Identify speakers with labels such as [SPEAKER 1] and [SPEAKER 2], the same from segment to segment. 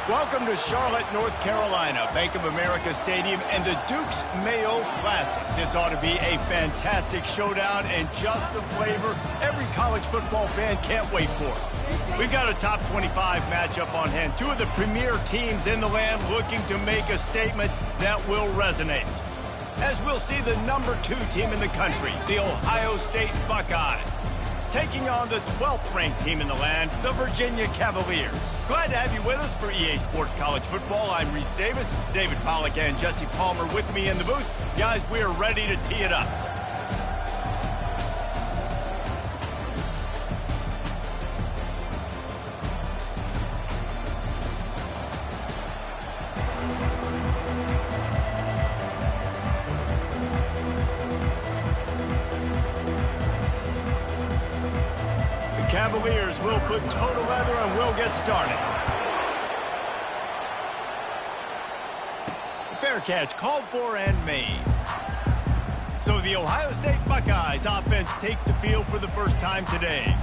[SPEAKER 1] Welcome to Charlotte, North Carolina, Bank of America Stadium, and the Duke's Mayo Classic. This ought to be a fantastic showdown and just the flavor every college football fan can't wait for. We've got a top 25 matchup on hand. Two of the premier teams in the land looking to make a statement that will resonate. As we'll see the number 2 team in the country, the Ohio State Buckeyes, taking on the 12th ranked team in the land, the Virginia Cavaliers. Glad to have you with us for EA Sports College Football. I'm Reese Davis, David Pollack and Jesse Palmer with me in the booth. Guys, we are ready to tee it up. Cavaliers will put total leather and we'll get started. Fair catch called for and made. So the Ohio State Buckeyes offense takes the field for the first time today.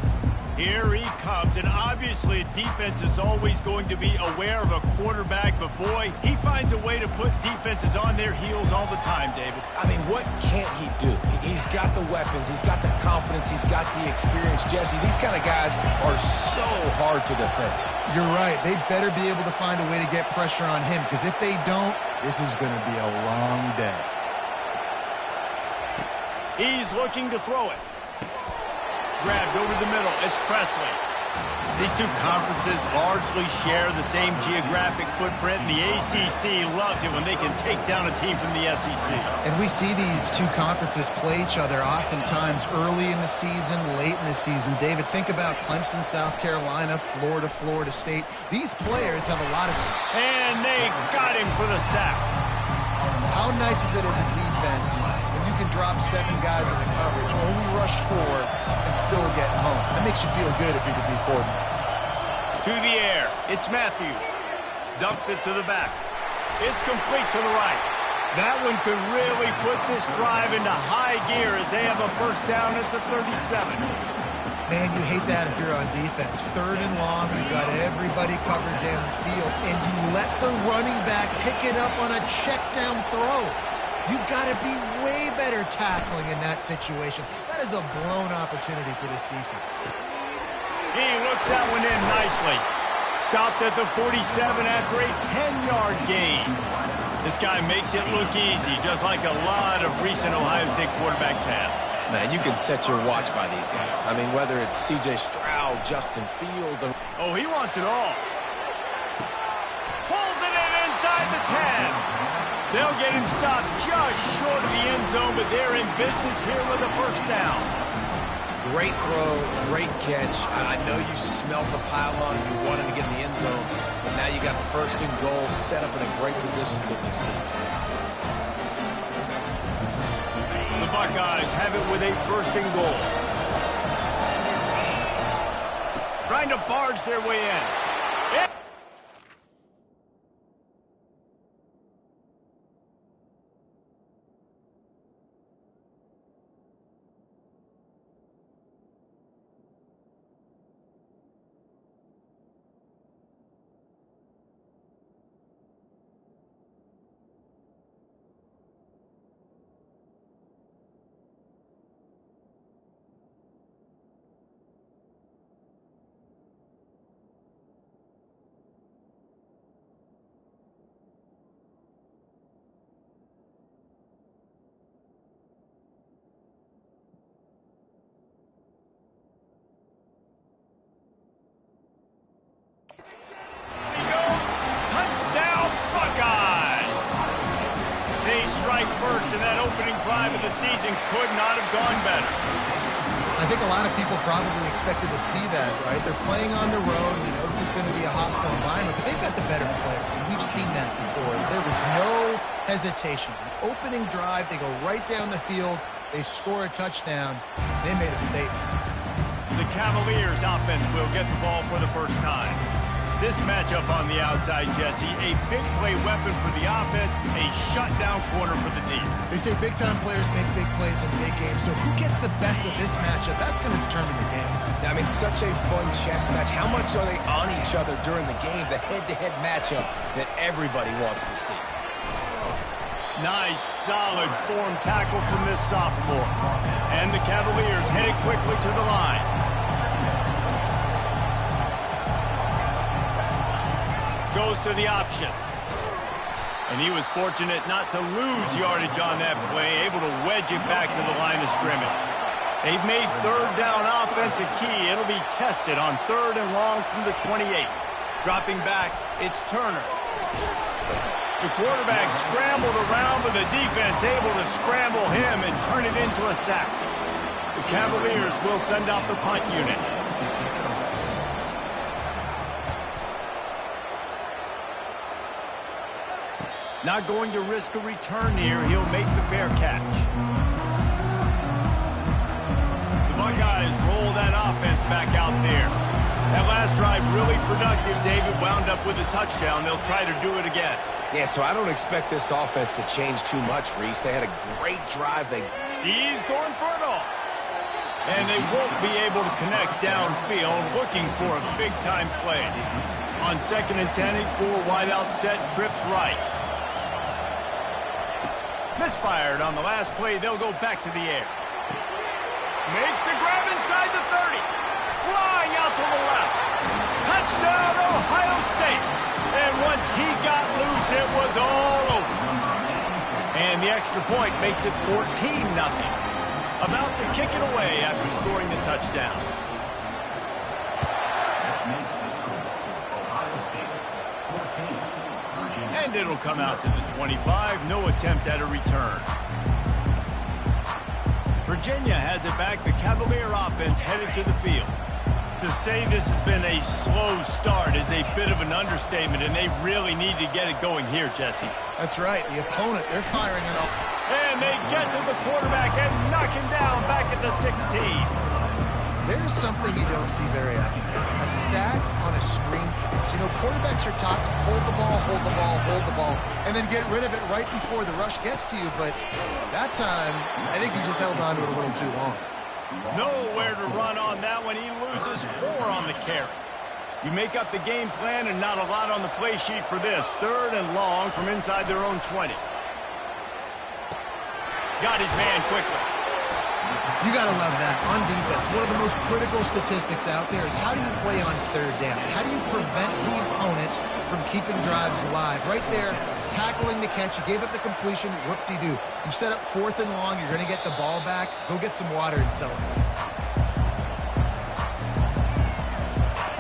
[SPEAKER 1] Here he comes, and obviously defense is always going to be aware of a quarterback, but boy, he finds a way to put defenses on their heels all the time, David.
[SPEAKER 2] I mean, what can't he do? He's got the weapons, he's got the confidence, he's got the experience. Jesse, these kind of guys are so hard to defend.
[SPEAKER 3] You're right. They better be able to find a way to get pressure on him, because if they don't, this is going to be a long day.
[SPEAKER 1] He's looking to throw it. Grabbed over the middle. It's Presley. These two conferences largely share the same geographic footprint, and the ACC loves it when they can take down a team from the SEC.
[SPEAKER 3] And we see these two conferences play each other oftentimes early in the season, late in the season. David, think about Clemson, South Carolina, Florida, Florida State. These players have a lot of...
[SPEAKER 1] And they got him for the sack.
[SPEAKER 3] How nice is it as a defense when you can drop 7 guys into coverage, only rush 4, and still get home? That makes you feel good if you're the D coordinator.
[SPEAKER 1] To the air, it's Matthews. Dumps it to the back. It's complete to the right. That one could really put this drive into high gear as they have a first down at the 37.
[SPEAKER 3] Man, you hate that if you're on defense. 3rd and long, you've got everybody covered down the field, and you let the running back pick it up on a check down throw. You've got to be way better tackling in that situation. That is a blown opportunity for this defense.
[SPEAKER 1] He looks that one in nicely. Stopped at the 47 after a 10-yard gain. This guy makes it look easy, just like a lot of recent Ohio State quarterbacks have.
[SPEAKER 2] Man, you can set your watch by these guys. I mean, whether it's C.J. Stroud, Justin Fields...
[SPEAKER 1] Oh, he wants it all. Pulls it in inside the 10. They'll get him stopped just short of the end zone, but they're in business here with a first down.
[SPEAKER 2] Great throw, great catch. I know you smelt the pylon and you wanted to get in the end zone, but now you got first and goal set up in a great position to succeed.
[SPEAKER 1] The Buckeyes have it with a first and goal. Trying to barge their way in. He goes, touchdown Buckeyes! They strike first, and that opening drive of the season could not have gone better.
[SPEAKER 3] I think a lot of people probably expected to see that, right? They're playing on the road. You know, this is going to be a hostile environment, but they've got the better players, and we've seen that before. There was no hesitation. The opening drive, they go right down the field, they score a touchdown, they made a statement.
[SPEAKER 1] The Cavaliers offense will get the ball for the first time. This matchup on the outside, Jesse, a big play weapon for the offense, a shutdown corner for the D.
[SPEAKER 3] They say big-time players make big plays in big games, so who gets the best of this matchup, that's going to determine the game.
[SPEAKER 2] I mean, such a fun chess match. How much are they on each other during the game? The head-to-head matchup that everybody wants to see.
[SPEAKER 1] Nice, solid form tackle from this sophomore. And the Cavaliers headed quickly to the line. Goes to the option. And he was fortunate not to lose yardage on that play, able to wedge it back to the line of scrimmage. They've made third down offense a key. It'll be tested on 3rd and long from the 28. Dropping back, it's Turner. The quarterback scrambled around, but the defense able to scramble him and turn it into a sack. The Cavaliers will send out the punt unit. Not going to risk a return here. He'll make the fair catch. The Buckeyes roll that offense back out there. That last drive really productive. David wound up with a touchdown. They'll try to do it again.
[SPEAKER 2] Yeah, so I don't expect this offense to change too much, Reese. They had a great drive.
[SPEAKER 1] He's going for it all. And they won't be able to connect downfield, looking for a big-time play. On 2nd and 10, 4 wide out set, trips right. Misfired on the last play. They'll go back to the air. Makes the grab inside the 30. Flying out to the left. Touchdown, Ohio State. And once he got loose, it was all over. And the extra point makes it 14-0. About to kick it away after scoring the touchdown. And it'll come out to the 25. No attempt at a return. Virginia has it back. The Cavalier offense headed to the field. To say this has been a slow start is a bit of an understatement, and they really need to get it going here, Jesse.
[SPEAKER 3] That's right. The opponent, they're firing it up.
[SPEAKER 1] And they get to the quarterback and knock him down back at the 16.
[SPEAKER 3] There's something you don't see very often. A sack on a screen pass. You know, quarterbacks are taught to hold the ball, hold the ball, hold the ball, and then get rid of it right before the rush gets to you. But that time, I think he just held on to it a little too long.
[SPEAKER 1] Nowhere to run on that one. He loses 4 on the carry. You make up the game plan and not a lot on the play sheet for this. 3rd and long from inside their own 20. Got his man quickly.
[SPEAKER 3] You got to love that on defense. One of the most critical statistics out there is how do you play on 3rd down? How do you prevent the opponent from keeping drives alive? Right there, tackling the catch. You gave up the completion. Whoop-de-doo. You set up 4th and long. You're going to get the ball back. Go get some water and celebrate.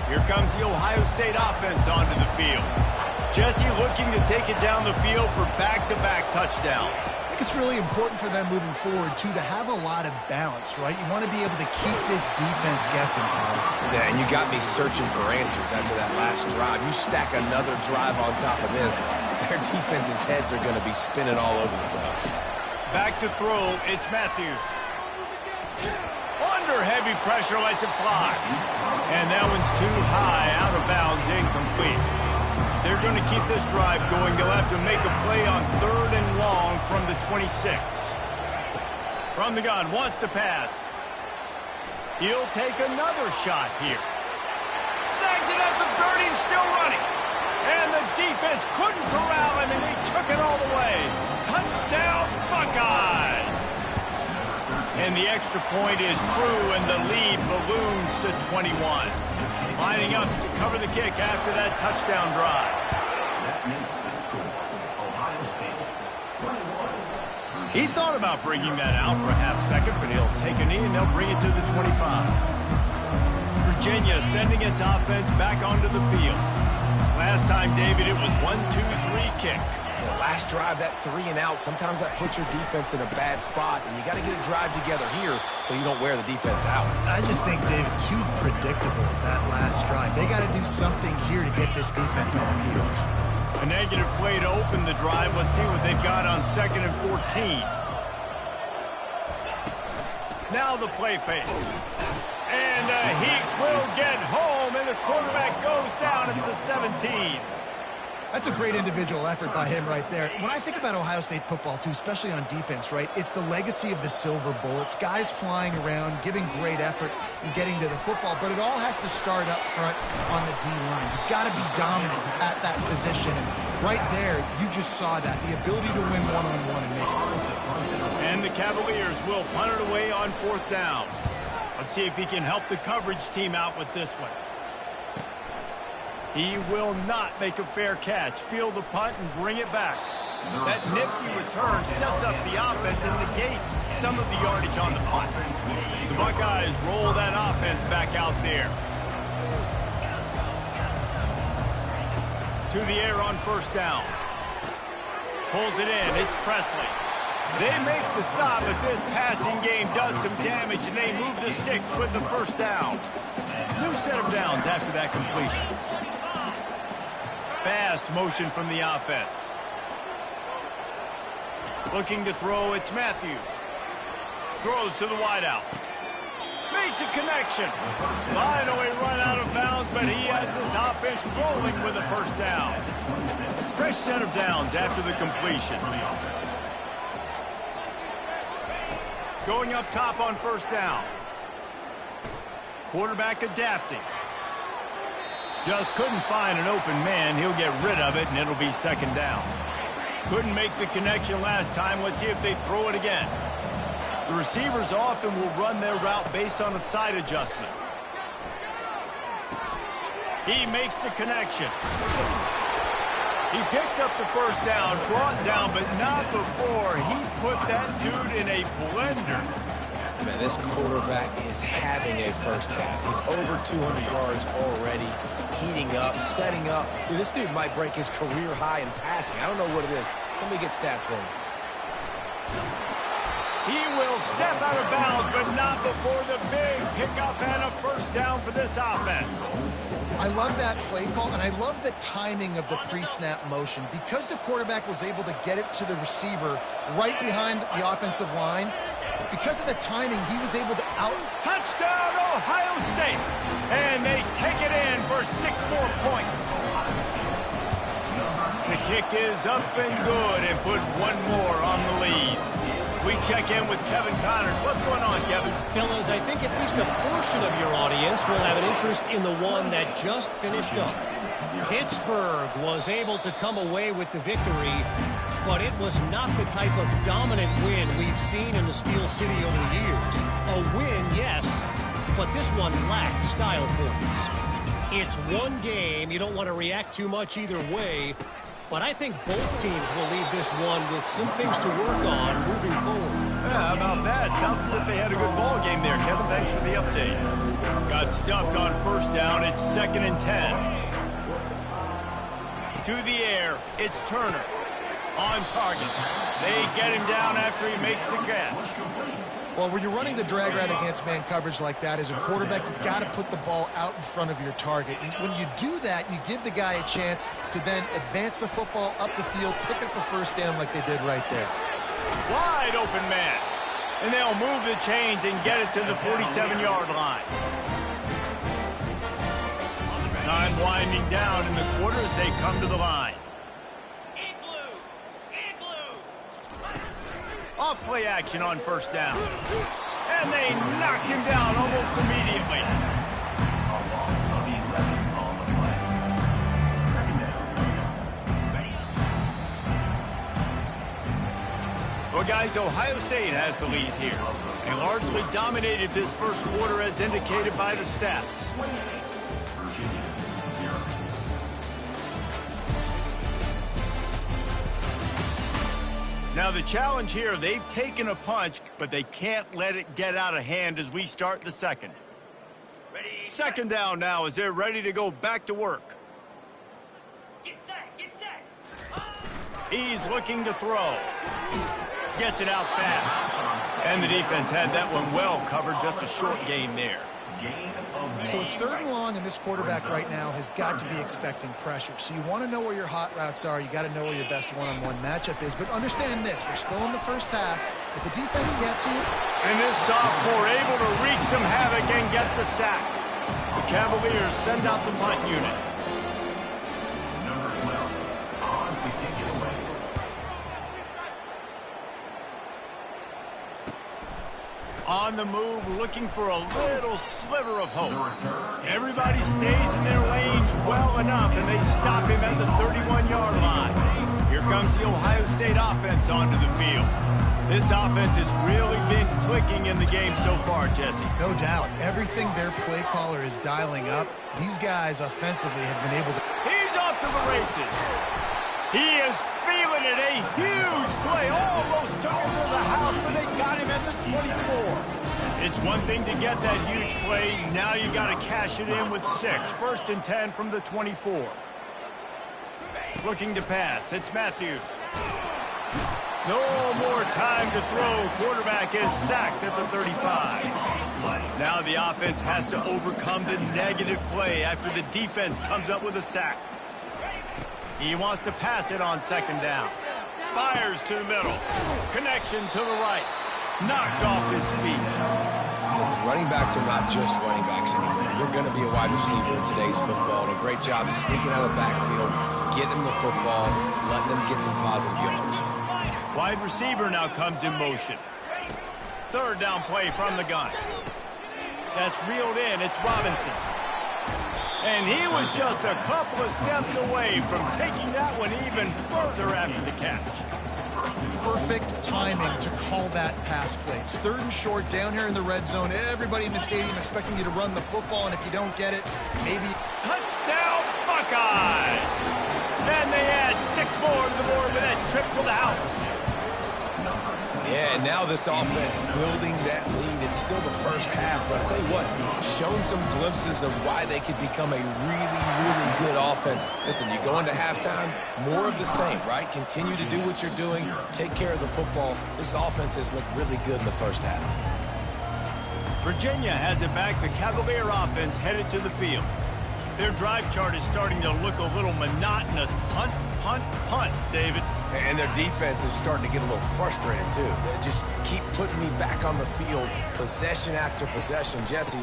[SPEAKER 1] Here comes the Ohio State offense onto the field. Jesse looking to take it down the field for back-to-back touchdowns.
[SPEAKER 3] I think it's really important for them moving forward, too, to have a lot of balance, right? You want to be able to keep this defense guessing, Paul.
[SPEAKER 2] Yeah, and you got me searching for answers after that last drive. You stack another drive on top of this, their defense's heads are going to be spinning all over the place.
[SPEAKER 1] Back to throw, it's Matthews. Under heavy pressure, lets it fly. And that one's too high, out of bounds, incomplete. They're going to keep this drive going. They'll have to make a play on 3rd and long from the 26. From the gun, wants to pass. He'll take another shot here. Snags it at the 30 and still running. And the defense couldn't corral him, and they took it all the way. Touchdown, Buckeyes! And the extra point is true, and the lead balloons to 21. Lining up to cover the kick after that touchdown drive.
[SPEAKER 4] That makes the score Ohio State 21.
[SPEAKER 1] He thought about bringing that out for a half second, but he'll take a knee and they'll bring it to the 25. Virginia sending its offense back onto the field. Last time, David, it was 1-2-3 kick.
[SPEAKER 2] The last drive, that 3 and out, sometimes that puts your defense in a bad spot, and you got to get a drive together here so you don't wear the defense out.
[SPEAKER 3] I just think, David, too predictable, that last drive. They got to do something here to get this defense on their heels.
[SPEAKER 1] A negative play to open the drive. Let's see what they've got on 2nd and 14. Now the play fake. And the Heat will get home, and the quarterback goes down at the 17.
[SPEAKER 3] That's a great individual effort by him right there. When I think about Ohio State football, too, especially on defense, right, it's the legacy of the Silver Bowl. It's guys flying around, giving great effort, and getting to the football. But it all has to start up front on the D-line. You've got to be dominant at that position. And right there, you just saw that, the ability to win one-on-one and make it.
[SPEAKER 1] And the Cavaliers will punt it away on 4th down. Let's see if he can help the coverage team out with this one. He will not make a fair catch. Field the punt and bring it back. That nifty return sets up the offense and negates some of the yardage on the punt. The Buckeyes roll that offense back out there. To the air on 1st down. Pulls it in. It's Presley. They make the stop, but this passing game does some damage, and they move the sticks with the 1st down. New set of downs after that completion. Fast motion from the offense. Looking to throw, it's Matthews. Throws to the wideout. Makes a connection. Finally run out of bounds, but he has this offense rolling with a 1st down. Fresh set of downs after the completion. Going up top on 1st down. Quarterback adapting. Just couldn't find an open man. He'll get rid of it, and it'll be 2nd down. Couldn't make the connection last time. Let's see if they throw it again. The receivers often will run their route based on a side adjustment. He makes the connection. He picks up the 1st down, brought down, but not before he put that dude in a blender.
[SPEAKER 2] Man, this quarterback is having a 1st half. He's over 200 yards already, heating up, setting up. Dude, this dude might break his career high in passing. I don't know what it is. Somebody get stats for him.
[SPEAKER 1] He will step out of bounds, but not before the big pickup and a 1st down for this offense.
[SPEAKER 3] I love that play call, and I love the timing of the pre-snap motion. Because the quarterback was able to get it to the receiver right behind the offensive line, because of the timing, he was able to out...
[SPEAKER 1] Touchdown, Ohio State! And they take it in for 6 more points. The kick is up and good and put 1 more on the lead. We check in with Kevin Connors. What's going on, Kevin?
[SPEAKER 5] Fellas, I think at least a portion of your audience will have an interest in the one that just finished up. Pittsburgh was able to come away with the victory, but it was not the type of dominant win we've seen in the Steel City over the years. A win, yes, but this one lacked style points. It's one game. You don't want to react too much either way, but I think both teams will leave this one with some things to work on moving forward.
[SPEAKER 1] Yeah, how about that? Sounds as if they had a good ball game there, Kevin. Thanks for the update. Got stuffed on 1st down. It's 2nd and 10. To the air, it's Turner. On target. They get him down after he makes the catch.
[SPEAKER 3] Well, when you're running the drag route against man coverage like that, as a quarterback, you've got to put the ball out in front of your target. And when you do that, you give the guy a chance to then advance the football up the field, pick up a 1st down like they did right there.
[SPEAKER 1] Wide open man. And they'll move the chains and get it to the 47-yard line. Time winding down in the quarter as they come to the line. Off play action on 1st down. And they knocked him down almost immediately. Well, guys, Ohio State has the lead here. They largely dominated this 1st quarter as indicated by the stats. Now the challenge here, they've taken a punch, but they can't let it get out of hand as we start the 2nd. 2nd down now as they're ready to go back to work.
[SPEAKER 6] Get set.
[SPEAKER 1] He's looking to throw. Gets it out fast. And the defense had that one well covered, just a short gain there.
[SPEAKER 3] So it's 3rd and long, and this quarterback right now has got to be expecting pressure. So you want to know where your hot routes are. You got to know where your best one-on-one matchup is. But understand this, we're still in the 1st half. If the defense gets you...
[SPEAKER 1] And this sophomore able to wreak some havoc and get the sack. The Cavaliers send out the punt unit. On the move, looking for a little sliver of hope. Everybody stays in their lanes well enough, and they stop him at the 31-yard line. Here comes the Ohio State offense onto the field. This offense has really been clicking in the game so far, Jesse.
[SPEAKER 3] No doubt. Everything their play caller is dialing up, these guys offensively have been able to...
[SPEAKER 1] He's off to the races. He is feeling it. A huge play. Almost took him to the house, but they got him at the 24. It's one thing to get that huge play. Now you got to cash it in with 6. First and 10 from the 24. Looking to pass. It's Matthews. No more time to throw. Quarterback is sacked at the 35. Now the offense has to overcome the negative play after the defense comes up with a sack. He wants to pass it on second down. Fires to the middle. Connection to the right. Knocked off his feet.
[SPEAKER 2] Listen, running backs are not just running backs anymore. You're going to be a wide receiver in today's football. And a great job sneaking out of the backfield, getting the football, letting them get some positive yards.
[SPEAKER 1] Wide receiver now comes in motion. Third down play from the gun. That's reeled in. It's Robinson. And he was just a couple of steps away from taking that one even further after the catch.
[SPEAKER 3] Perfect timing to call that pass play. It's 3rd and short down here in the red zone. Everybody in the stadium expecting you to run the football, and if you don't get it, maybe...
[SPEAKER 1] Touchdown, Buckeyes! And they add 6 more to the board with that trip to the house.
[SPEAKER 2] Yeah, and now this offense building that lead. It's still the first half, but I'll tell you what, showing some glimpses of why they could become a really, really good offense. Listen, you go into halftime, more of the same, right? Continue to do what you're doing, take care of the football. This offense has looked really good in the first half.
[SPEAKER 1] Virginia has it back. The Cavalier offense headed to the field. Their drive chart is starting to look a little monotonous. Punt, punt, punt, David.
[SPEAKER 2] And their defense is starting to get a little frustrated, too. They just keep putting me back on the field, possession after possession. Jesse,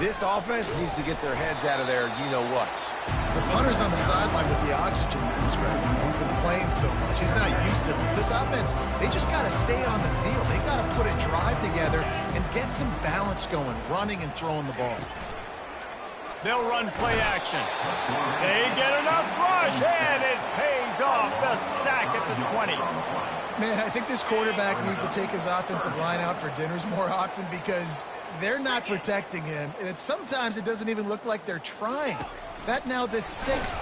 [SPEAKER 2] this offense needs to get their heads out of there, you-know-what.
[SPEAKER 3] The punter's on the sideline with the oxygen mask right now. He's been playing so much. He's not used to this. This offense, they just got to stay on the field. They got to put a drive together and get some balance going, running and throwing the ball.
[SPEAKER 1] They'll run play action. They get enough rush, and it pays off. The sack at the 20.
[SPEAKER 3] Man, I think this quarterback needs to take his offensive line out for dinners more often because they're not protecting him. And sometimes it doesn't even look like they're trying. That now the 6th.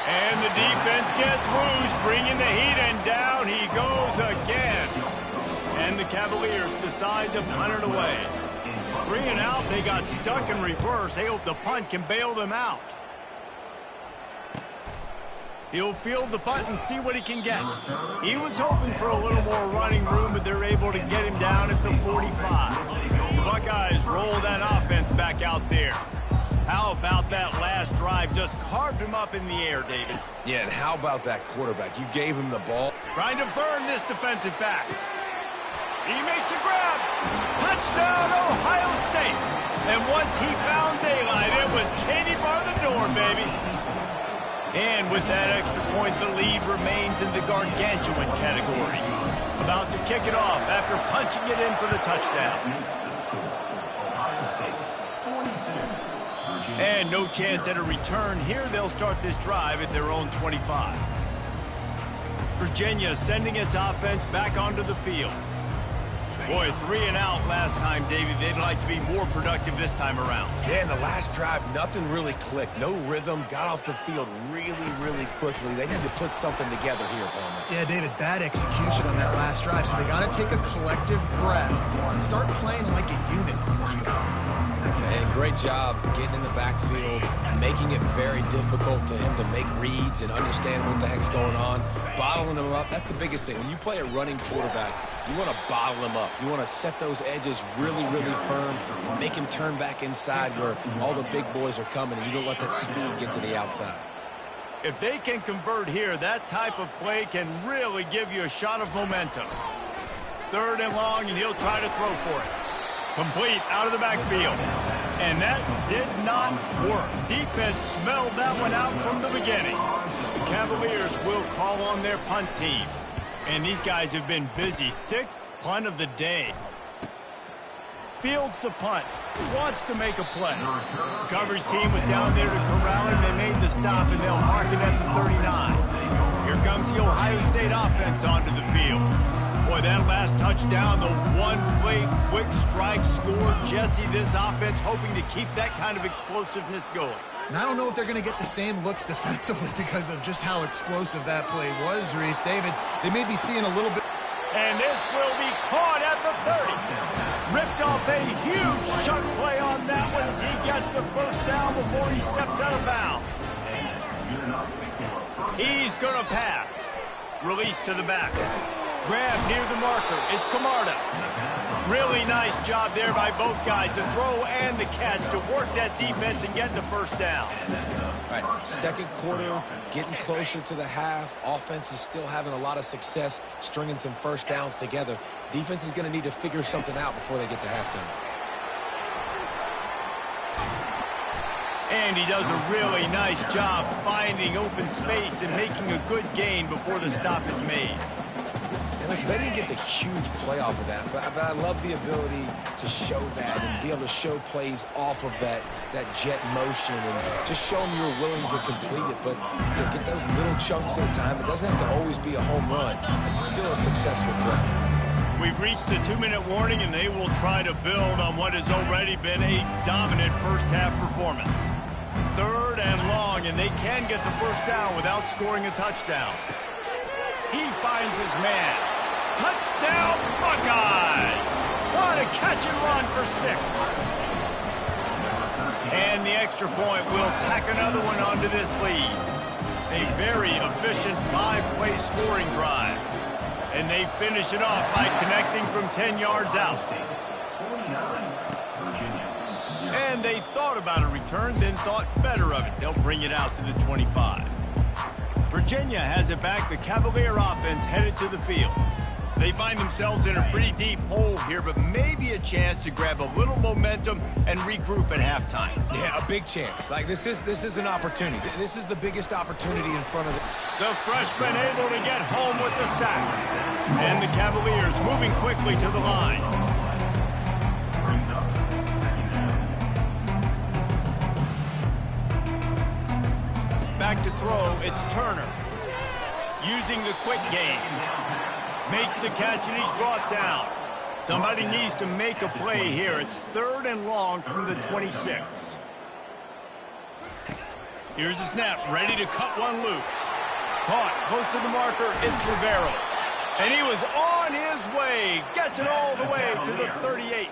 [SPEAKER 1] And the defense gets loose, bringing the heat, and down he goes again. And the Cavaliers decide to punt it away. 3 and out, they got stuck in reverse. They hope the punt can bail them out. He'll field the punt and see what he can get. He was hoping for a little more running room, but they're able to get him down at the 45. The Buckeyes roll that offense back out there. How about that last drive? Just carved him up in the air, David.
[SPEAKER 2] Yeah, and how about that quarterback? You gave him the ball.
[SPEAKER 1] Trying to burn this defensive back. He makes a grab. Touchdown, Ohio State. And once he found daylight, it was Katie bar the door, baby. And with that extra point, the lead remains in the gargantuan category. About to kick it off after punching it in for the touchdown. And no chance at a return. Here they'll start this drive at their own 25. Virginia sending its offense back onto the field. Boy, 3 and out last time, David. They'd like to be more productive this time around.
[SPEAKER 2] Yeah, in the last drive, nothing really clicked. No rhythm, got off the field really, really quickly. They need to put something together here, Palmer.
[SPEAKER 3] Yeah, David, bad execution on that last drive, so they got to take a collective breath and start playing like a unit on this drive.
[SPEAKER 2] And great job getting in the backfield, making it very difficult to him to make reads and understand what the heck's going on, bottling him up. That's the biggest thing. When you play a running quarterback, you want to bottle him up. You want to set those edges really, really firm and make him turn back inside where all the big boys are coming, and you don't let that speed get to the outside.
[SPEAKER 1] If they can convert here, that type of play can really give you a shot of momentum. 3rd and long, and he'll try to throw for it. Complete out of the backfield. And that did not work. Defense smelled that one out from the beginning. The Cavaliers will call on their punt team. And these guys have been busy. 6th punt of the day. fields the punt, wants to make a play. The coverage team was down there to corral him. They made the stop, and they'll mark it at the 39. Here comes the Ohio State offense onto the field. Boy, that last touchdown, the one-play quick strike score. Jesse, this offense hoping to keep that kind of explosiveness going.
[SPEAKER 3] And I don't know if they're going to get the same looks defensively because of just how explosive that play was, Reese. David, they may be seeing a little bit.
[SPEAKER 1] And this will be caught at the 30. Ripped off a huge chunk play on that one as he gets the first down before he steps out of bounds. He's going to pass. Release to the back. Grab near the marker. It's Camarda. Really nice job there by both guys to throw and the catch to work that defense and get the first down.
[SPEAKER 2] All right, second quarter, getting closer to the half. Offense is still having a lot of success stringing some first downs together. Defense is going to need to figure something out before they get to halftime.
[SPEAKER 1] And he does a really nice job finding open space and making a good gain before the stop is made.
[SPEAKER 2] And listen, they didn't get the huge play off of that, but I love the ability to show that and be able to show plays off of that jet motion and just show them you're willing to complete it. But you know, get those little chunks at a time. It doesn't have to always be a home run. It's still a successful play.
[SPEAKER 1] We've reached the 2-minute warning, and they will try to build on what has already been a dominant first-half performance. 3rd and long, and they can get the first down without scoring a touchdown. He finds his man. Touchdown, Buckeyes! What a catch and run for 6. And the extra point will tack another one onto this lead. A very efficient 5-play scoring drive. And they finish it off by connecting from 10 yards out. And they thought about a return, then thought better of it. They'll bring it out to the 25. Virginia has it back. The Cavalier offense headed to the field. They find themselves in a pretty deep hole here, but maybe a chance to grab a little momentum and regroup at halftime.
[SPEAKER 2] Yeah, a big chance. Like this is an opportunity. This is the biggest opportunity in front of them.
[SPEAKER 1] The freshman able to get home with the sack. And the Cavaliers moving quickly to the line. Back to throw, it's Turner. Using the quick game. Makes the catch and he's brought down. Somebody needs to make a play here. It's 3rd and long from the 26. Here's the snap, ready to cut one loose. Caught, close to the marker, it's Rivero. And he was on his way. Gets it all the way to the 38.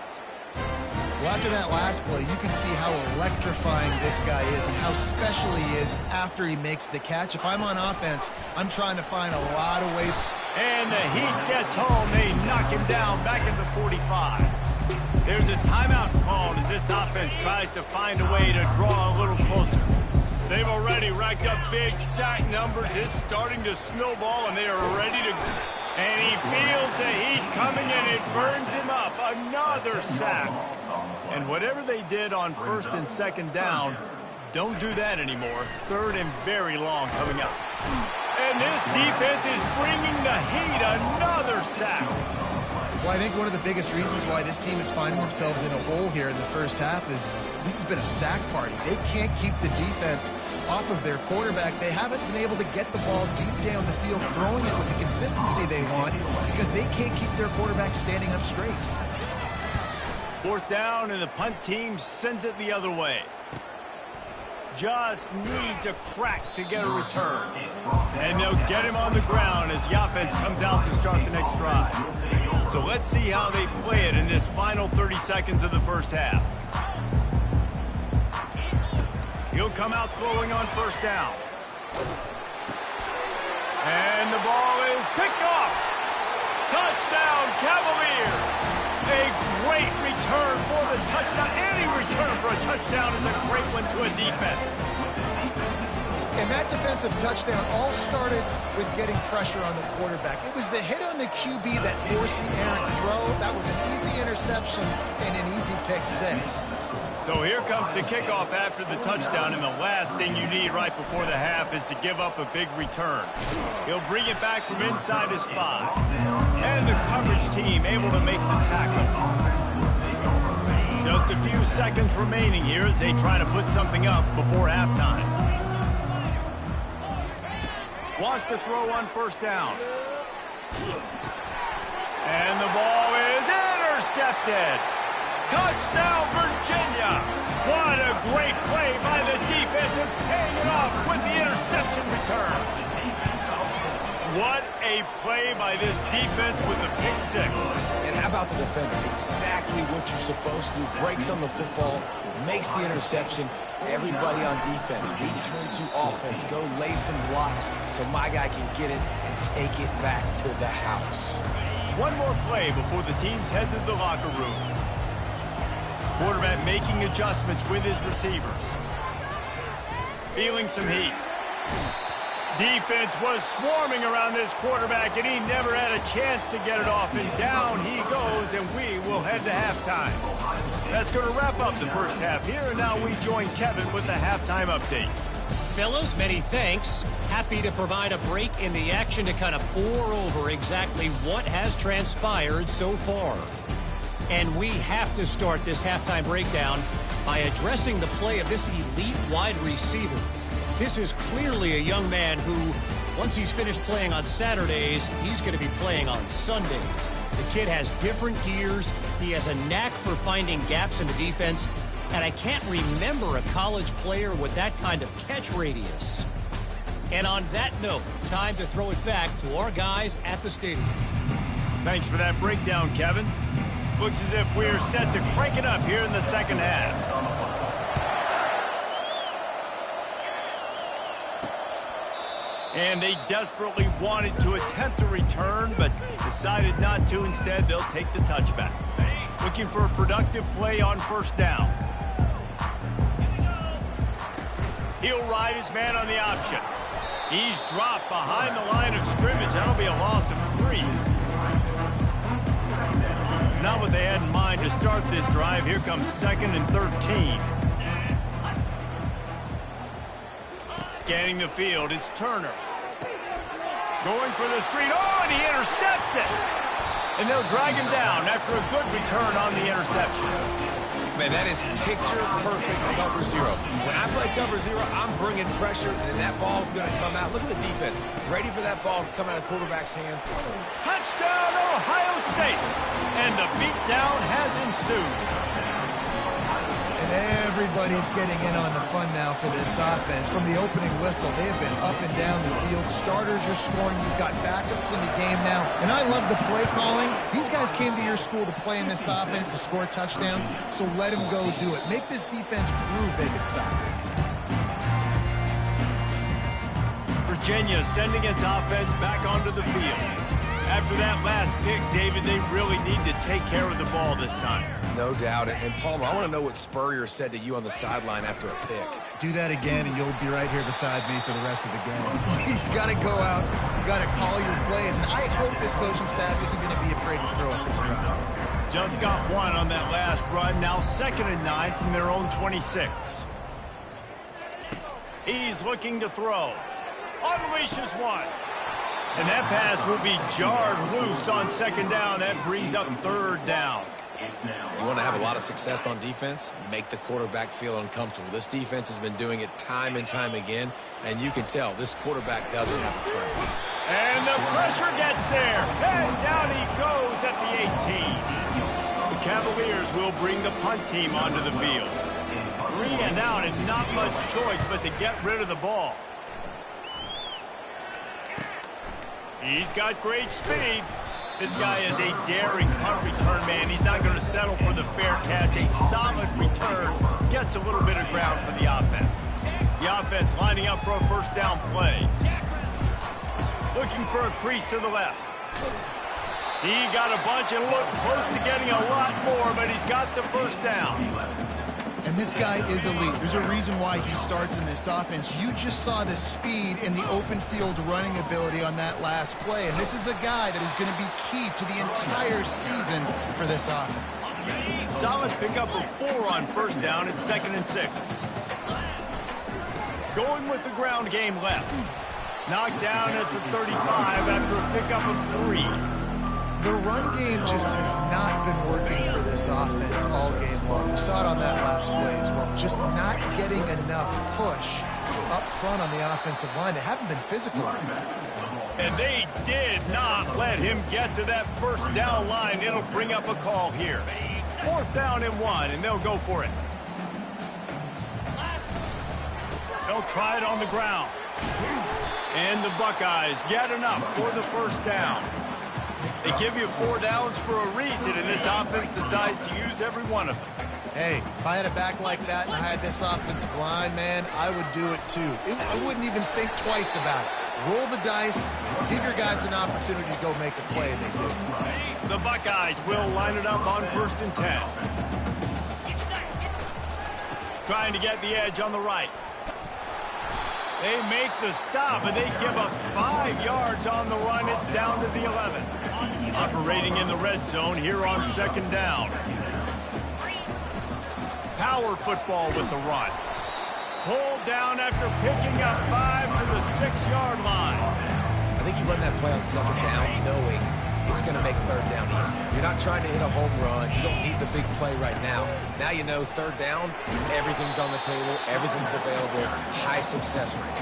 [SPEAKER 3] Well, after that last play, you can see how electrifying this guy is and how special he is after he makes the catch. If I'm on offense, I'm trying to find a lot of ways.
[SPEAKER 1] And the Heat gets home. They knock him down back at the 45. There's a timeout called as this offense tries to find a way to draw a little closer. They've already racked up big sack numbers. It's starting to snowball, and they are ready to... And he feels the heat coming, and it burns him up. Another sack. And whatever they did on 1st and 2nd down, don't do that anymore. 3rd and very long coming up. And this defense is bringing the heat. Another sack.
[SPEAKER 3] Well, I think one of the biggest reasons why this team is finding themselves in a hole here in the first half is this has been a sack party. They can't keep the defense off of their quarterback. They haven't been able to get the ball deep down the field, throwing it with the consistency they want because they can't keep their quarterback standing up straight.
[SPEAKER 1] 4th down, and the punt team sends it the other way. Just needs a crack to get a return. And they'll get him on the ground as the offense comes out to start the next drive. So let's see how they play it in this final 30 seconds of the first half. He'll come out throwing on 1st down. And the ball is picked off. Touchdown, Cavaliers. A great return for the touchdown. Any return for a touchdown is a great one to a defense.
[SPEAKER 3] And that defensive touchdown all started with getting pressure on the quarterback. It was the hit on the QB that forced the errant throw. That was an easy interception and an easy pick 6.
[SPEAKER 1] So here comes the kickoff after the touchdown, and the last thing you need right before the half is to give up a big return. He'll bring it back from inside his 5. And the coverage team able to make the tackle. Just a few seconds remaining here as they try to put something up before halftime. Wants to throw on first down. And the ball is intercepted. Touchdown, Virginia. What a great play by the defense and paying it off with the interception return. What a play by this defense with the pick six.
[SPEAKER 2] And how about the defender? Exactly what you're supposed to do. Breaks on the football, makes the interception. Everybody on defense, return to offense. Go lay some blocks so my guy can get it and take it back to the house.
[SPEAKER 1] One more play before the teams head to the locker rooms. Quarterback making adjustments with his receivers. Feeling some heat. Defense was swarming around this quarterback, and he never had a chance to get it off. And down he goes, and we will head to halftime. That's going to wrap up the first half here, and now we join Kevin with the halftime update.
[SPEAKER 5] Fellas, many thanks. Happy to provide a break in the action to kind of pour over exactly what has transpired so far. And we have to start this halftime breakdown by addressing the play of this elite wide receiver. This is clearly a young man who, once he's finished playing on Saturdays, he's going to be playing on Sundays. The kid has different gears. He has a knack for finding gaps in the defense. And I can't remember a college player with that kind of catch radius. And on that note, time to throw it back to our guys at the stadium.
[SPEAKER 1] Thanks for that breakdown, Kevin. Looks as if we're set to crank it up here in the second half. And they desperately wanted to attempt a return, but decided not to. Instead, they'll take the touchback. Looking for a productive play on first down. He'll ride his man on the option. He's dropped behind the line of scrimmage. That'll be a loss of 3. Not what they had in mind to start this drive. Here comes 2nd and 13. Scanning the field, it's Turner. Going for the screen. Oh, and he intercepts it. And they'll drag him down after a good return on the interception.
[SPEAKER 2] Man, that is picture-perfect cover zero. When I play cover zero, I'm bringing pressure, and that ball's going to come out. Look at the defense. Ready for that ball to come out of the quarterback's hand.
[SPEAKER 1] Touchdown, Ohio State. And the beatdown has ensued.
[SPEAKER 3] And everybody's getting in on the fun now for this offense. From the opening whistle, they have been up and down the field. Starters are scoring. You've got backups in the game now. And I love the play calling. These guys came to your school to play in this offense, to score touchdowns, so let them go do it. Make this defense prove they can stop it.
[SPEAKER 1] Virginia sending its offense back onto the field. After that last pick, David, they really need to take care of the ball this time.
[SPEAKER 2] No doubt. And Palmer, I want to know what Spurrier said to you on the sideline after a pick.
[SPEAKER 3] Do that again, and you'll be right here beside me for the rest of the game. You got to go out. You got to call your plays. And I hope this coaching staff isn't going to be afraid to throw at this run.
[SPEAKER 1] Just got one on that last run. Now 2nd and 9 from their own 26. He's looking to throw. Unleashes one. And that pass will be jarred loose on 2nd down. That brings up 3rd down.
[SPEAKER 2] You want to have a lot of success on defense? Make the quarterback feel uncomfortable. This defense has been doing it time and time again, and you can tell this quarterback doesn't have a prayer.
[SPEAKER 1] And the pressure gets there. And down he goes at the 18. The Cavaliers will bring the punt team onto the field. 3 and out and not much choice but to get rid of the ball. He's got great speed. This guy is a daring punt return man. He's not going to settle for the fair catch. A solid return. Gets a little bit of ground for the offense. The offense lining up for a first down play. Looking for a crease to the left. He got a bunch and looked close to getting a lot more, but he's got the first down.
[SPEAKER 3] And this guy is elite. There's a reason why he starts in this offense. You just saw the speed and the open field running ability on that last play. And this is a guy that is going to be key to the entire season for this offense.
[SPEAKER 1] Solid pickup of 4 on first down at 2nd and 6. Going with the ground game left. Knocked down at the 35 after a pickup of 3.
[SPEAKER 3] The run game just has not been working for this offense all game long. We saw it on that last play as well. Just not getting enough push up front on the offensive line. They haven't been physical.
[SPEAKER 1] And they did not let him get to that first down line. It'll bring up a call here. 4th down and 1, and they'll go for it. They'll try it on the ground. And the Buckeyes get enough for the first down. They give you 4 downs for a reason, and this offense decides to use every one of them.
[SPEAKER 3] Hey, if I had a back like that and I had this offensive line, man, I would do it too. I wouldn't even think twice about it. Roll the dice, give your guys an opportunity to go make a play, and they do.
[SPEAKER 1] The Buckeyes will line it up on 1st and 10. Trying to get the edge on the right. They make the stop, and they give up 5 yards on the run. It's down to the 11. Operating in the red zone here on 2nd down. Power football with the run. Pulled down after picking up 5 to the 6-yard line.
[SPEAKER 2] I think you run that play on 2nd down knowing it's going to make 3rd down easy. You're not trying to hit a home run. You don't need the big play right now. Now you know 3rd down, everything's on the table, everything's available, high success rate.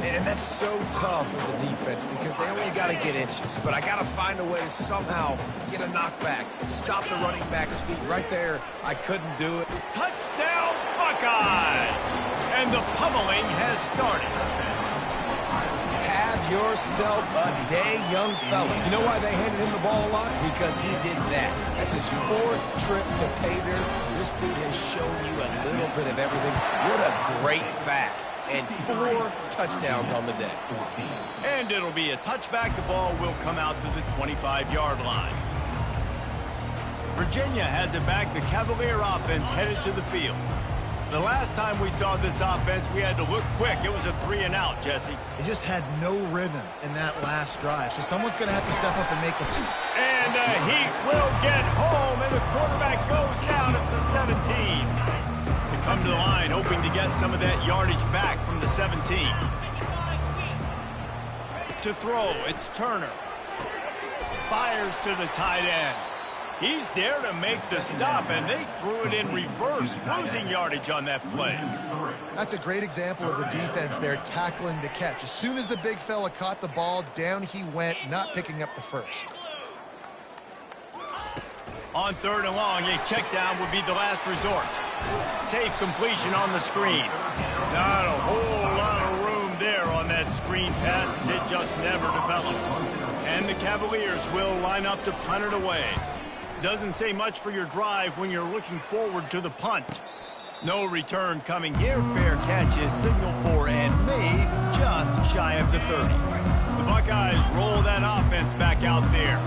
[SPEAKER 2] And that's so tough as a defense because they only got to get inches. But I got to find a way to somehow get a knockback, stop the running back's feet. Right there, I couldn't do it.
[SPEAKER 1] Touchdown, Buckeyes! And the pummeling has started.
[SPEAKER 2] Have yourself a day, young fella. You know why they handed him the ball a lot? Because he did that. That's his 4th trip to pay dirt. This dude has shown you a little bit of everything. What a great back. And 4 touchdowns on the day.
[SPEAKER 1] And it'll be a touchback. The ball will come out to the 25-yard line. Virginia has it back. The Cavalier offense headed to the field. The last time we saw this offense, we had to look quick. It was a 3-and-out, Jesse.
[SPEAKER 3] They just had no rhythm in that last drive, so someone's going to have to step up and make a play.
[SPEAKER 1] And the Heat will get home, and the quarterback goes down at the 17. They come to the line, hoping to get some of that yardage back from the 17. To throw, it's Turner. Fires to the tight end. He's there to make the stop, and they threw it in reverse, losing yardage on that play.
[SPEAKER 3] That's a great example of the defense there tackling the catch. As soon as the big fella caught the ball, down he went, not picking up the first.
[SPEAKER 1] On 3rd and long, a check down would be the last resort. Safe completion on the screen. Not a whole lot of room there on that screen pass. It just never developed. And the Cavaliers will line up to punt it away. Doesn't say much for your drive when you're looking forward to the punt. No return coming here. Fair catch is signaled for and made just shy of the 30. The Buckeyes roll that offense back out there.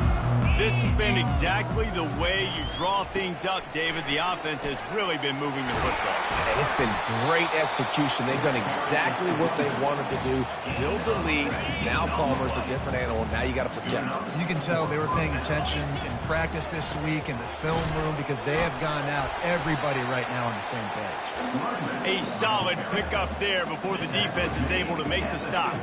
[SPEAKER 1] This has been exactly the way you draw things up, David. The offense has really been moving the football.
[SPEAKER 2] And it's been great execution. They've done exactly what they wanted to do. Build the lead. Now Palmer's a different animal. Now you got to protect him.
[SPEAKER 3] You can tell they were paying attention in practice this week in the film room because they have gone out, everybody right now on the same page.
[SPEAKER 1] A solid pickup there before the defense is able to make the stop.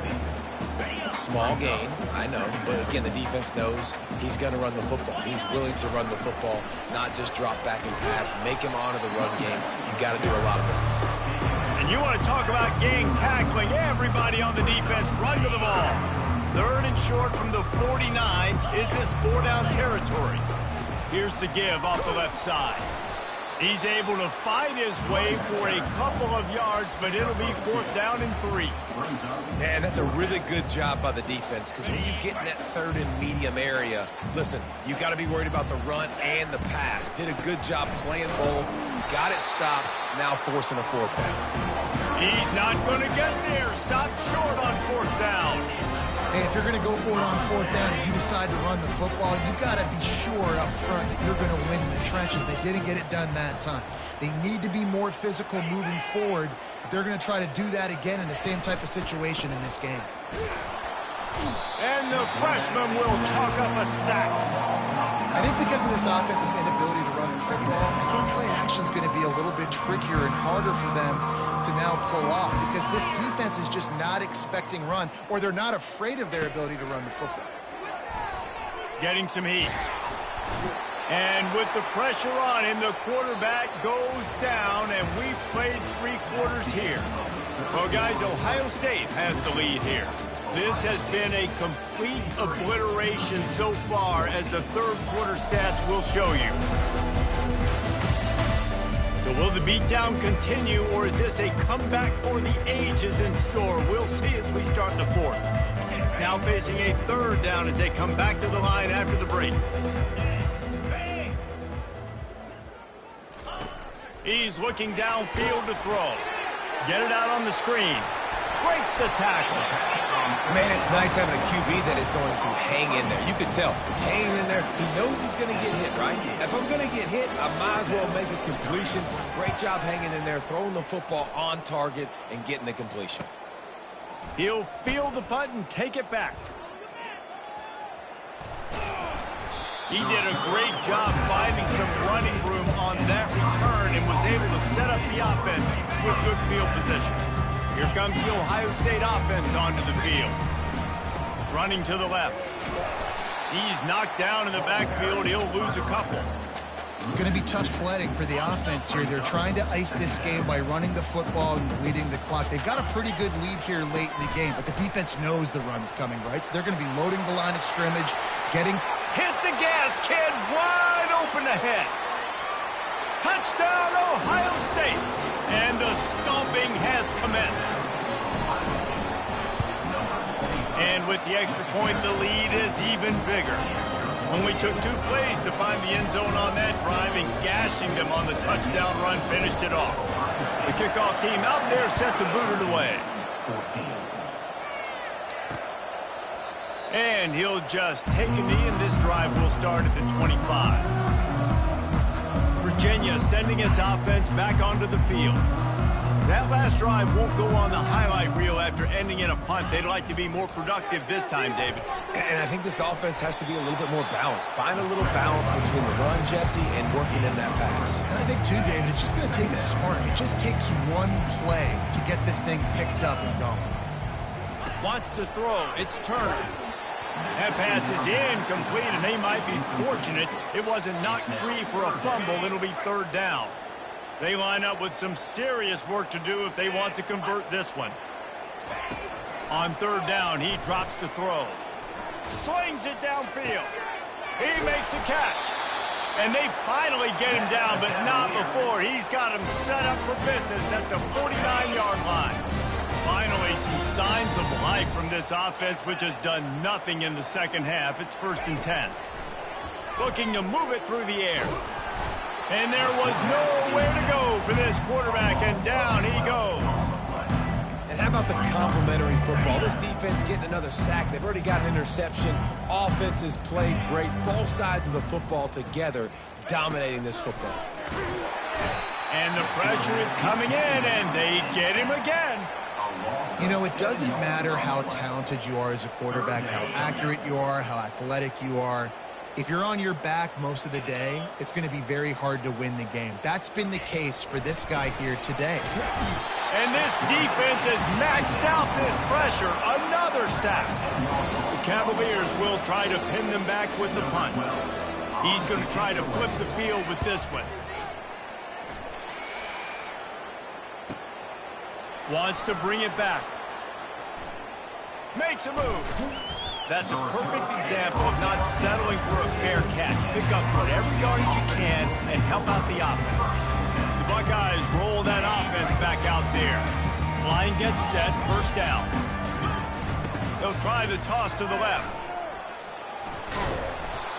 [SPEAKER 2] Small gain, I know, but again, the defense knows he's going to run the football. He's willing to run the football, not just drop back and pass. Make him honor the run game. You got to do a lot of this.
[SPEAKER 1] And you want to talk about gang tackling. Everybody on the defense run to the ball. 3rd and short from the 49. Is this 4-down territory? Here's the give off the left side. He's able to fight his way for a couple of yards, but it'll be 4th down and 3.
[SPEAKER 2] Man, that's a really good job by the defense because when you get in that 3rd and medium area, listen, you got to be worried about the run and the pass. Did a good job playing both. Got it stopped. Now forcing a 4th down.
[SPEAKER 1] He's not going to get there. Stopped short on 4th down.
[SPEAKER 3] Hey, if you're going to go for it on 4th down and you decide to run the football, you've got to be sure up front that you're going to win in the trenches. They didn't get it done that time. They need to be more physical moving forward if they're going to try to do that again in the same type of situation in this game.
[SPEAKER 1] And the freshman will chalk up a sack.
[SPEAKER 3] I think because of this offense's inability to run the football, I think play action is going to be a little bit trickier and harder for them to now pull off because this defense is just not expecting run, or they're not afraid of their ability to run the football.
[SPEAKER 1] getting some heat. And with the pressure on him, the quarterback goes down, and we've played 3 quarters here. Well, guys, Ohio State has the lead here. This has been a complete obliteration so far, as the third quarter stats will show you. So will the beatdown continue, or is this a comeback for the ages in store? We'll see as we start the fourth. Now facing a third down as they come back to the line after the break. He's looking downfield to throw. Get it out on the screen. Breaks the tackle.
[SPEAKER 2] Man, it's nice having a QB that is going to hang in there. You can tell, hanging in there, he knows he's going to get hit, right? If I'm going to get hit, I might as well make a completion. Great job hanging in there, throwing the football on target and getting the completion.
[SPEAKER 1] He'll field the punt and take it back. He did a great job finding some running room on that return and was able to set up the offense with good field position. Here comes the Ohio State offense onto the field. Running to the left. He's knocked down in the backfield. He'll lose a couple.
[SPEAKER 3] It's going to be tough sledding for the offense here. They're trying to ice this game by running the football and bleeding the clock. They've got a pretty good lead here late in the game, but the defense knows the run's coming, right? So they're going to be loading the line of scrimmage, getting...
[SPEAKER 1] Hit the gas, kid! Wide open ahead! Touchdown, Ohio State! And the stomping has commenced. And with the extra point, the lead is even bigger. Only took 2 plays to find the end zone on that drive, and gashing them on the touchdown run finished it off. The kickoff team out there set to boot it away. And he'll just take a knee, and this drive will start at the 25. Virginia sending its offense back onto the field. That last drive won't go on the highlight reel after ending in a punt. They'd like to be more productive this time, David.
[SPEAKER 2] And I think this offense has to be a little bit more balanced. Find a little balance between the run, Jesse, and working in that pass.
[SPEAKER 3] And I think, too, David, it's just going to take a spark. It just takes one play to get this thing picked up and going.
[SPEAKER 1] Wants to throw. It's Turner. That pass is incomplete, and they might be fortunate it wasn't knocked free for a fumble. It'll be third down. They line up with some serious work to do if they want to convert this one. On third down, he drops to throw. Slings it downfield. He makes a catch. And they finally get him down, but not before. He's got him set up for business at the 49-yard line. Finally, some signs of life from this offense, which has done nothing in the second half. It's 1st and 10. Looking to move it through the air. And there was nowhere to go for this quarterback, and down he goes.
[SPEAKER 2] And how about the complimentary football? This defense getting another sack. They've already got an interception. Offense has played great. Both sides of the football together, dominating this football.
[SPEAKER 1] And the pressure is coming in, and they get him again.
[SPEAKER 3] You know, it doesn't matter how talented you are as a quarterback, how accurate you are, how athletic you are. If you're on your back most of the day, it's going to be very hard to win the game. That's been the case for this guy here today.
[SPEAKER 1] And this defense has maxed out this pressure. Another sack. The Cavaliers will try to pin them back with the punt. He's going to try to flip the field with this one. Wants to bring it back. Makes a move. That's a perfect example of not settling for a fair catch. Pick up whatever yardage you can and help out the offense. The Buckeyes roll that offense back out there. Line gets set, 1st down. They'll try the toss to the left.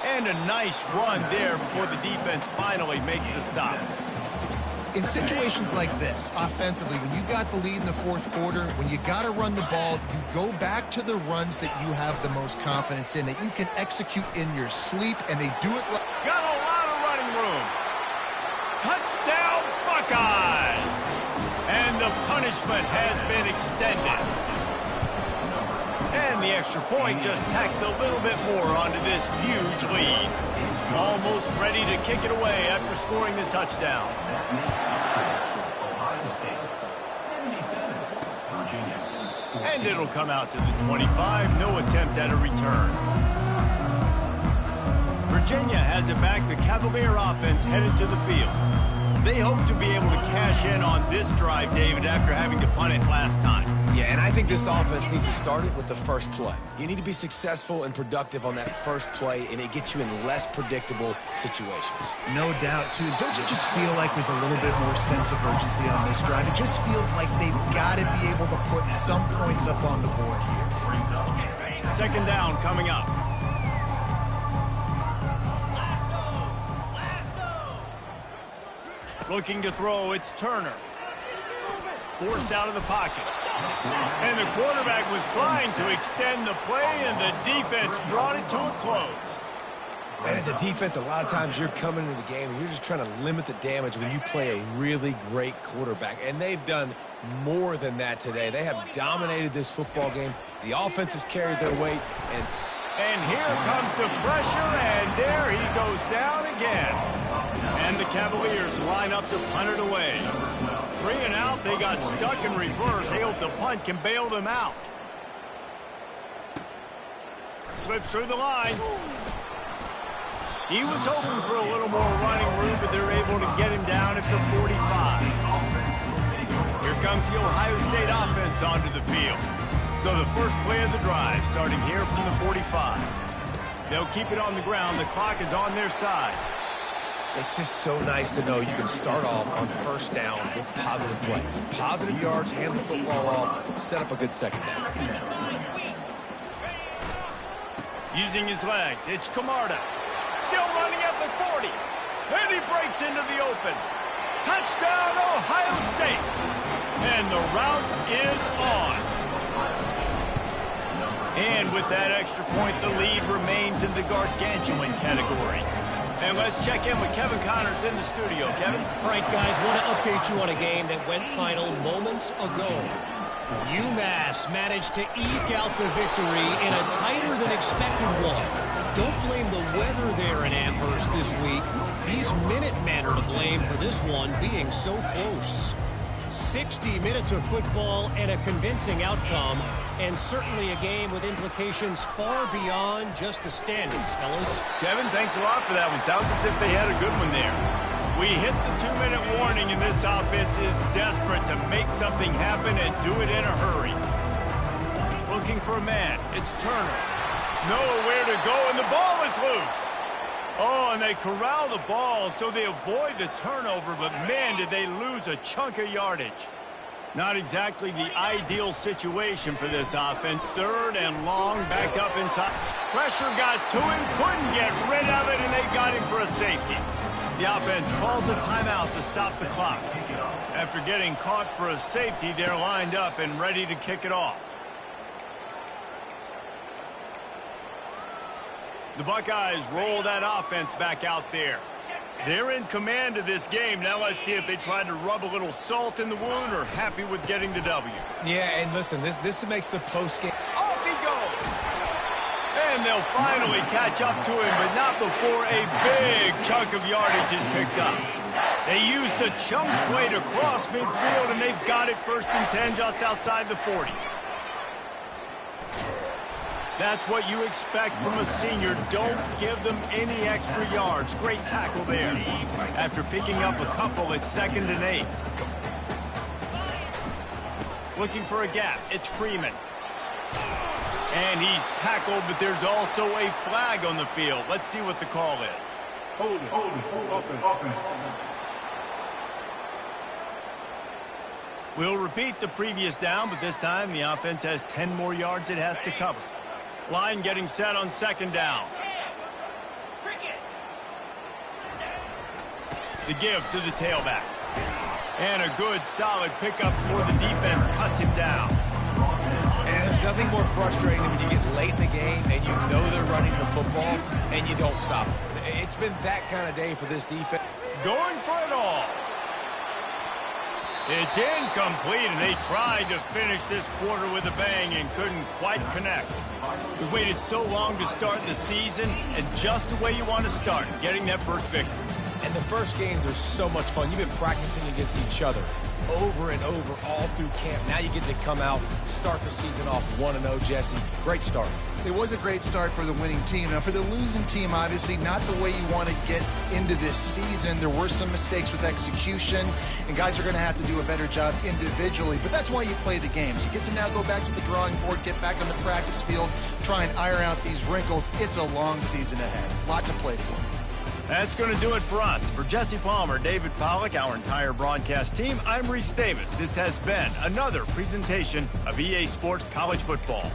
[SPEAKER 1] And a nice run there before the defense finally makes the stop.
[SPEAKER 3] In situations like this, offensively, when you got the lead in the 4th quarter, when you got to run the ball, you go back to the runs that you have the most confidence in, that you can execute in your sleep, and they do it right.
[SPEAKER 1] Got a lot of running room. Touchdown, Buckeyes! And the punishment has been extended. And the extra point just tacks a little bit more onto this huge lead. Almost ready to kick it away after scoring the touchdown. And it'll come out to the 25. No attempt at a return. Virginia has it back. The Cavalier offense headed to the field. They hope to be able to cash in on this drive, David, after having to punt it last time.
[SPEAKER 2] Yeah, and I think this offense needs to start it with the first play. You need to be successful and productive on that first play, and it gets you in less predictable situations.
[SPEAKER 3] No doubt, too. Don't you just feel like there's a little bit more sense of urgency on this drive? It just feels like they've got to be able to put some points up on the board here.
[SPEAKER 1] Second down coming up. Looking to throw, it's Turner. Forced out of the pocket. And the quarterback was trying to extend the play, and the defense brought it to a close.
[SPEAKER 2] And as a defense, a lot of times you're coming into the game and you're just trying to limit the damage when you play a really great quarterback. And they've done more than that today. They have dominated this football game. The offense has carried their weight.
[SPEAKER 1] And here comes the pressure, and there he goes down again. And the Cavaliers line up to punt it away. 3 and out, they got stuck in reverse. They hope the punt can bail them out. Slips through the line. He was hoping for a little more running room, but they're able to get him down at the 45. Here comes the Ohio State offense onto the field. So the first play of the drive, starting here from the 45. They'll keep it on the ground. The clock is on their side.
[SPEAKER 2] It's just so nice to know you can start off on first down with positive plays. Positive yards, hand the football off, set up a good second down.
[SPEAKER 1] Using his legs, it's Camarda. Still running at the 40. And he breaks into the open. Touchdown, Ohio State. And the route is on. And with that extra point, the lead remains in the gargantuan category. And let's check in with Kevin Connors in the studio. Kevin?
[SPEAKER 5] All right, guys, want to update you on a game that went final moments ago. UMass managed to eke out the victory in a tighter than expected one. Don't blame the weather there in Amherst this week. These Minutemen are to blame for this one being so close. 60 minutes of football and a convincing outcome, and certainly a game with implications far beyond just the standings, fellas.
[SPEAKER 1] Kevin, thanks a lot for that one. Sounds as if they had a good one there. We hit the 2-minute warning, and this offense is desperate to make something happen and do it in a hurry. Looking for a man. It's Turner. Nowhere to go, and the ball is loose. Oh, and they corral the ball, so they avoid the turnover, but man, did they lose a chunk of yardage. Not exactly the ideal situation for this offense. 3rd and long, back up inside. Pressure got to him, couldn't get rid of it, and they got him for a safety. The offense calls a timeout to stop the clock. After getting caught for a safety, they're lined up and ready to kick it off. The Buckeyes roll that offense back out there. They're in command of this game. Now let's see if they try to rub a little salt in the wound or happy with getting the W.
[SPEAKER 2] Yeah, and listen, this makes the postgame.
[SPEAKER 1] Off he goes. And they'll finally catch up to him, but not before a big chunk of yardage is picked up. They used a chunk play to cross midfield, and they've got it 1st and 10 just outside the 40. That's what you expect from a senior. Don't give them any extra yards. Great tackle there. After picking up a couple, it's 2nd and 8. Looking for a gap. It's Freeman. And he's tackled, but there's also a flag on the field. Let's see what the call is.
[SPEAKER 7] Hold it.
[SPEAKER 1] We'll repeat the previous down, but this time the offense has 10 more yards it has to cover. Line getting set on 2nd down. The give to the tailback. And a good, solid pickup before the defense cuts him down.
[SPEAKER 2] And there's nothing more frustrating than when you get late in the game and you know they're running the football and you don't stop them. It's been that kind of day for this defense.
[SPEAKER 1] Going for it all. It's incomplete, and they tried to finish this quarter with a bang and couldn't quite connect. We waited so long to start the season, and just the way you want to start, getting that first victory.
[SPEAKER 2] And the first games are so much fun. You've been practicing against each other over and over all through camp. Now you get to come out, start the season off 1-0, Jesse. Great start.
[SPEAKER 3] It was a great start for the winning team. Now, for the losing team, obviously not the way you want to get into this season. There were some mistakes with execution, and guys are going to have to do a better job individually. But that's why you play the games. You get to now go back to the drawing board, get back on the practice field, try and iron out these wrinkles. It's a long season ahead. A lot to play for.
[SPEAKER 1] That's going to do it for us. For Jesse Palmer, David Pollack, our entire broadcast team, I'm Reese Davis. This has been another presentation of EA Sports College Football.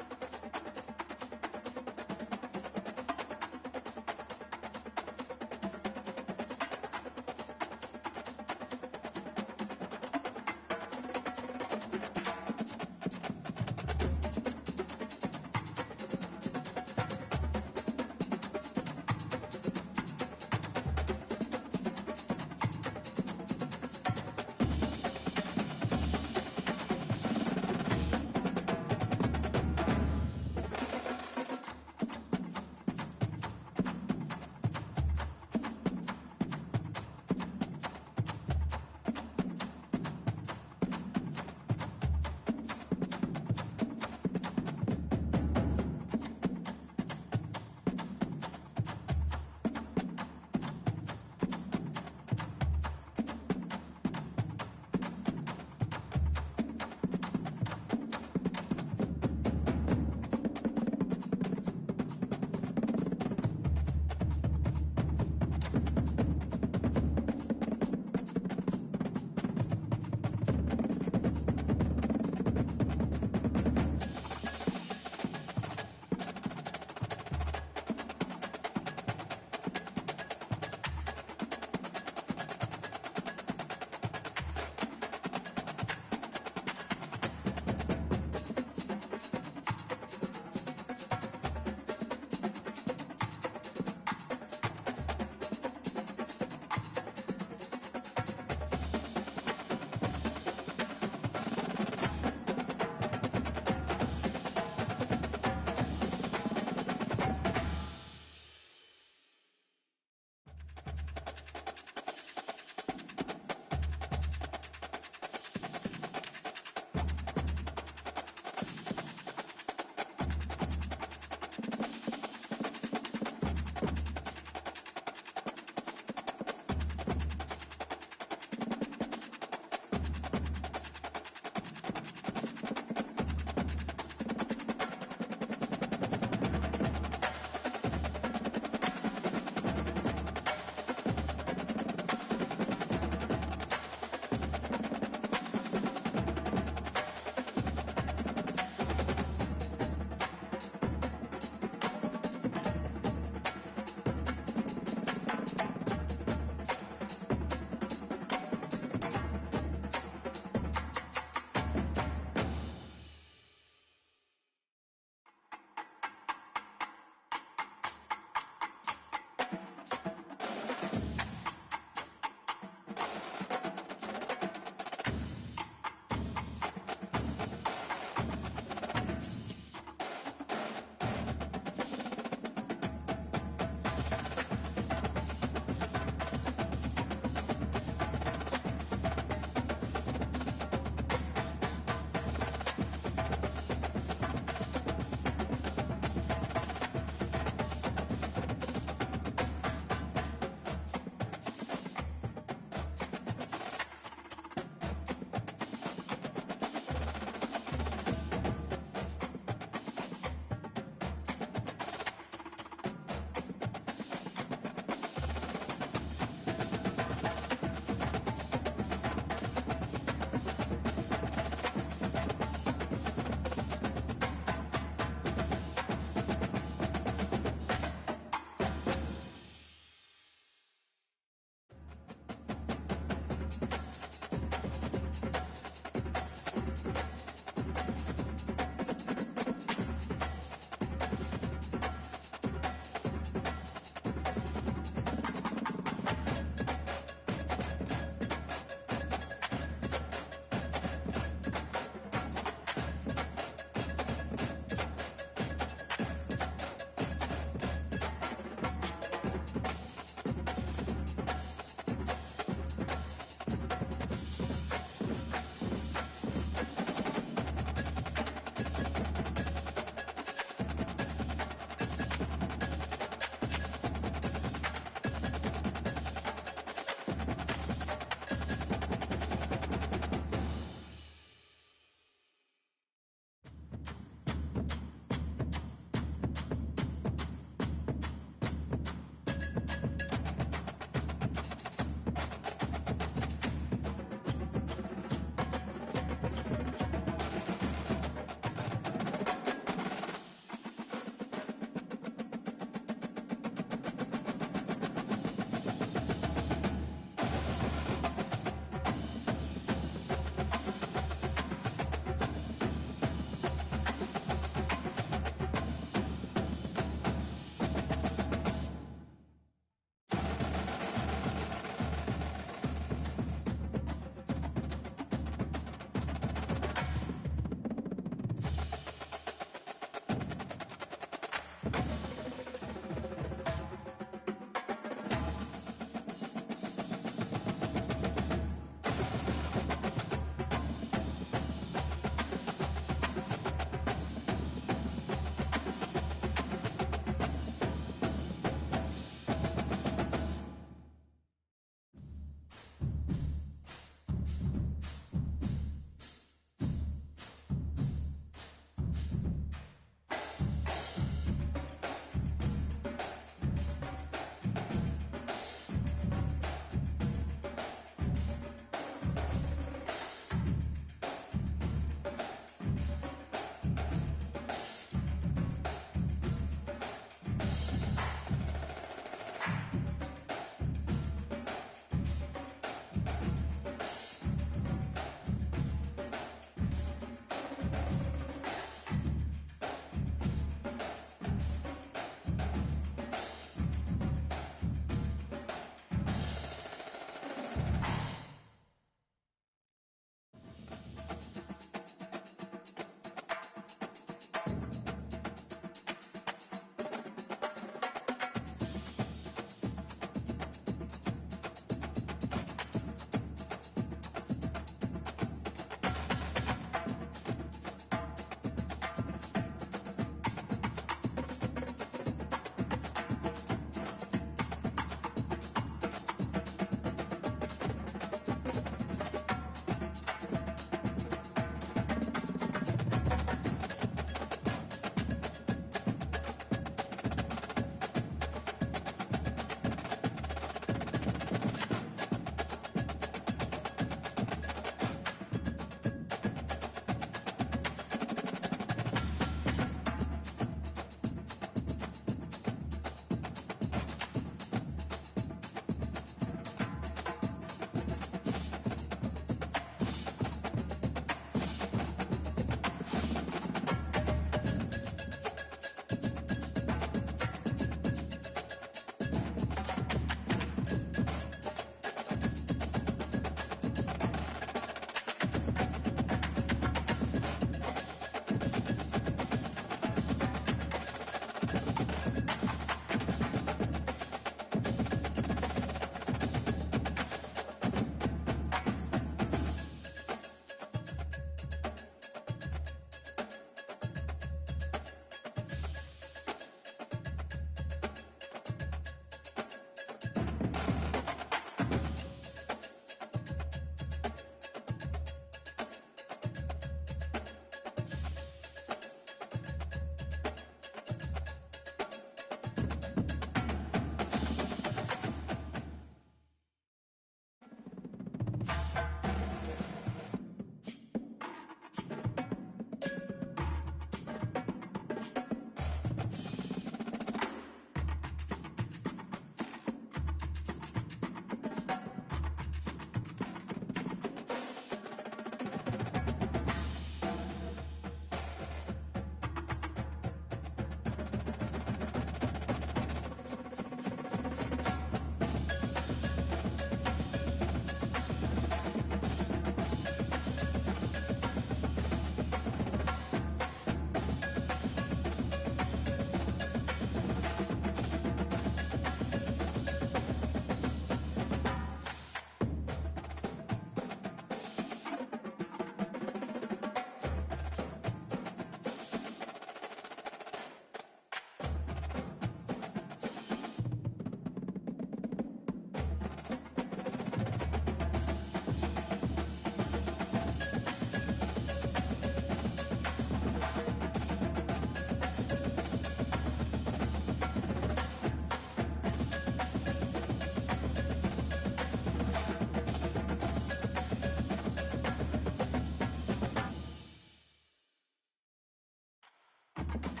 [SPEAKER 4] Hold it.